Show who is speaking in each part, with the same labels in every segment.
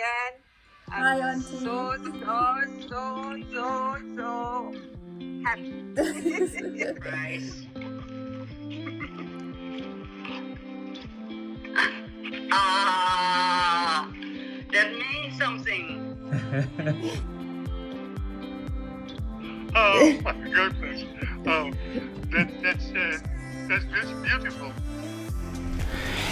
Speaker 1: again.
Speaker 2: Hi,
Speaker 1: I'm
Speaker 2: Auntie.
Speaker 1: so happy.
Speaker 3: Right. That means something.
Speaker 4: Oh my goodness. Oh, that's beautiful.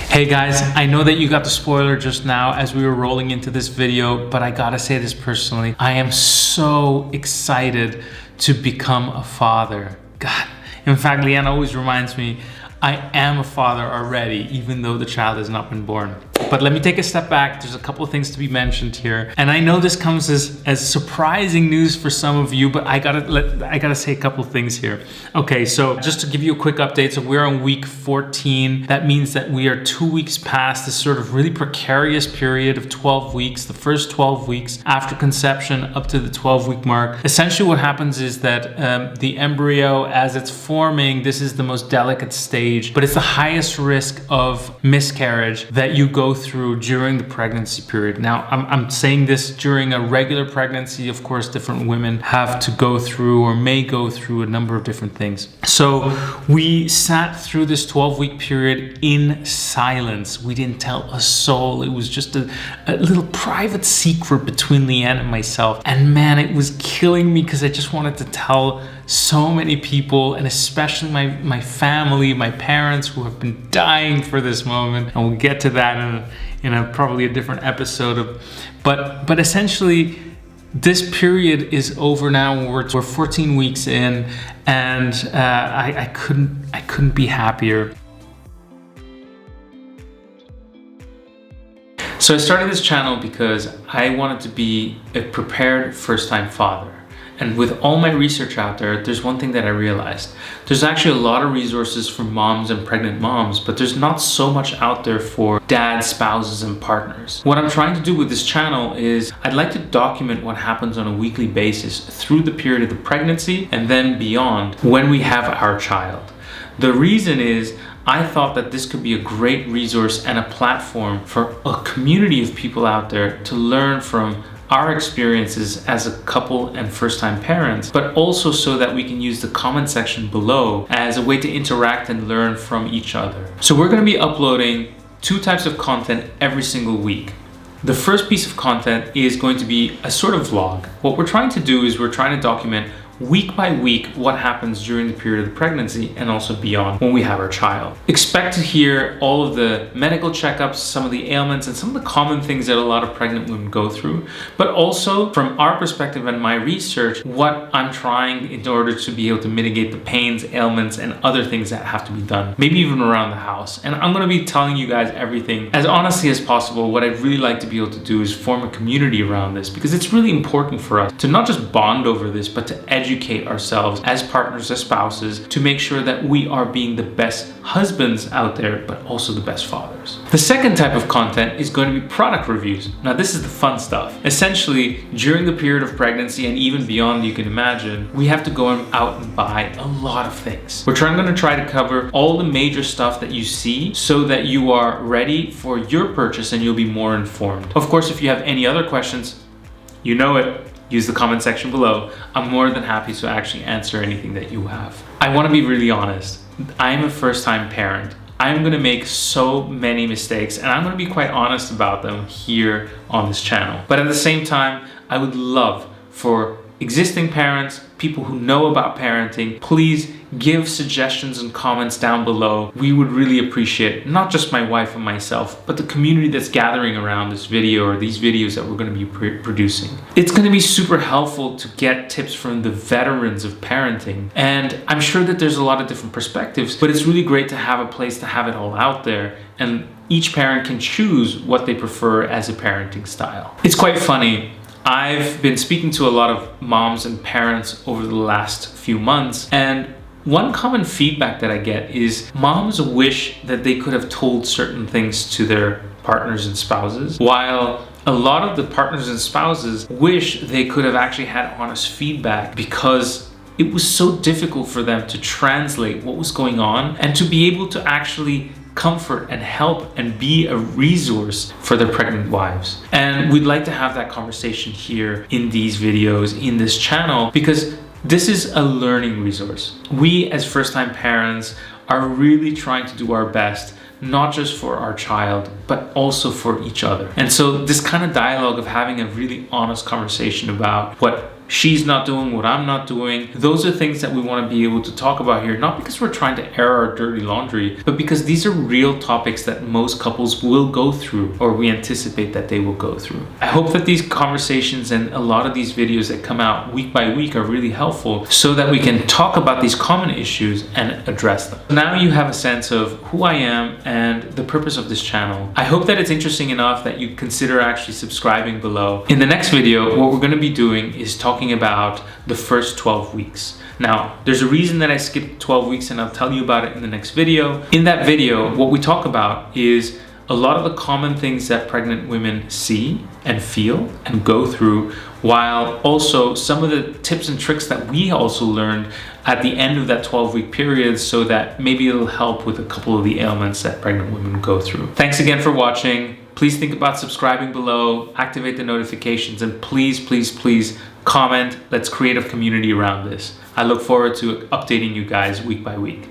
Speaker 5: Hey guys, I know that you got the spoiler just now as we were rolling into this video, but I gotta say this personally. I am so excited to become a father. God, in fact, Leanne always reminds me, I am a father already, even though the child has not been born. But let me take a step back. There's a couple of things to be mentioned here. And I know this comes as surprising news for some of you, but I gotta say a couple of things here. Okay, so just to give you a quick update, so we're on week 14. That means that we are 2 weeks past this sort of really precarious period of 12 weeks, the first 12 weeks after conception up to the 12-week mark. Essentially what happens is that the embryo, as it's forming, this is the most delicate stage, but it's the highest risk of miscarriage that you go through during the pregnancy period. Now, I'm saying this during a regular pregnancy. Of course, different women have to go through or may go through a number of different things. So we sat through this 12-week period in silence. We didn't tell a soul. It was just a little private secret between Leanne and myself. And man, it was killing me because I just wanted to tell so many people, and especially my family, my parents, who have been dying for this moment. And we'll get to that in a probably a different episode. But essentially, this period is over now. We're 14 weeks in, and I couldn't be happier. So I started this channel because I wanted to be a prepared first-time father. And with all my research out there, there's one thing that I realized. There's actually a lot of resources for moms and pregnant moms, but there's not so much out there for dads, spouses, and partners. What I'm trying to do with this channel is I'd like to document what happens on a weekly basis through the period of the pregnancy and then beyond when we have our child. The reason is I thought that this could be a great resource and a platform for a community of people out there to learn from our experiences as a couple and first-time parents, but also so that we can use the comment section below as a way to interact and learn from each other. So we're going to be uploading 2 types of content every single week. The first piece of content is going to be a sort of vlog. What we're trying to do is we're trying to document week by week what happens during the period of the pregnancy and also beyond when we have our child. Expect to hear all of the medical checkups, some of the ailments, and some of the common things that a lot of pregnant women go through, but also from our perspective and my research, what I'm trying in order to be able to mitigate the pains, ailments, and other things that have to be done, maybe even around the house. And I'm going to be telling you guys everything as honestly as possible. What I'd really like to be able to do is form a community around this, because it's really important for us to not just bond over this, but to educate ourselves as partners, as spouses, to make sure that we are being the best husbands out there, but also the best fathers. The second type of content is going to be product reviews. Now, this is the fun stuff. Essentially, during the period of pregnancy and even beyond, you can imagine, we have to go out and buy a lot of things. We're going to try to cover all the major stuff that you see so that you are ready for your purchase and you'll be more informed. Of course, if you have any other questions, you know it. Use the comment section below. I'm more than happy to actually answer anything that you have. I want to be really honest. I'm a first-time parent. I'm going to make so many mistakes, and I'm going to be quite honest about them here on this channel. But at the same time, I would love for existing parents, people who know about parenting, please give suggestions and comments down below. We would really appreciate not just my wife and myself, but the community that's gathering around this video or these videos that we're going to be producing. It's going to be super helpful to get tips from the veterans of parenting. And I'm sure that there's a lot of different perspectives, but it's really great to have a place to have it all out there. And each parent can choose what they prefer as a parenting style. It's quite funny. I've been speaking to a lot of moms and parents over the last few months, and one common feedback that I get is moms wish that they could have told certain things to their partners and spouses, while a lot of the partners and spouses wish they could have actually had honest feedback because it was so difficult for them to translate what was going on and to be able to actually comfort and help and be a resource for their pregnant wives. And we'd like to have that conversation here in these videos, in this channel, because this is a learning resource. We as first-time parents are really trying to do our best, not just for our child, but also for each other. And so this kind of dialogue of having a really honest conversation about what she's not doing, what I'm not doing, those are things that we want to be able to talk about here, not because we're trying to air our dirty laundry, but because these are real topics that most couples will go through, or we anticipate that they will go through. I hope that these conversations and a lot of these videos that come out week by week are really helpful so that we can talk about these common issues and address them. Now you have a sense of who I am and the purpose of this channel. I hope that it's interesting enough that you consider actually subscribing below. In the next video, what we're going to be doing is talking about the first 12 weeks. Now, there's a reason that I skipped 12 weeks, and I'll tell you about it in the next video. In that video, what we talk about is a lot of the common things that pregnant women see and feel and go through, while also some of the tips and tricks that we also learned at the end of that 12-week period, so that maybe it'll help with a couple of the ailments that pregnant women go through. Thanks again for watching. Please think about subscribing below, activate the notifications, and please, please, please comment. Let's create a community around this. I look forward to updating you guys week by week.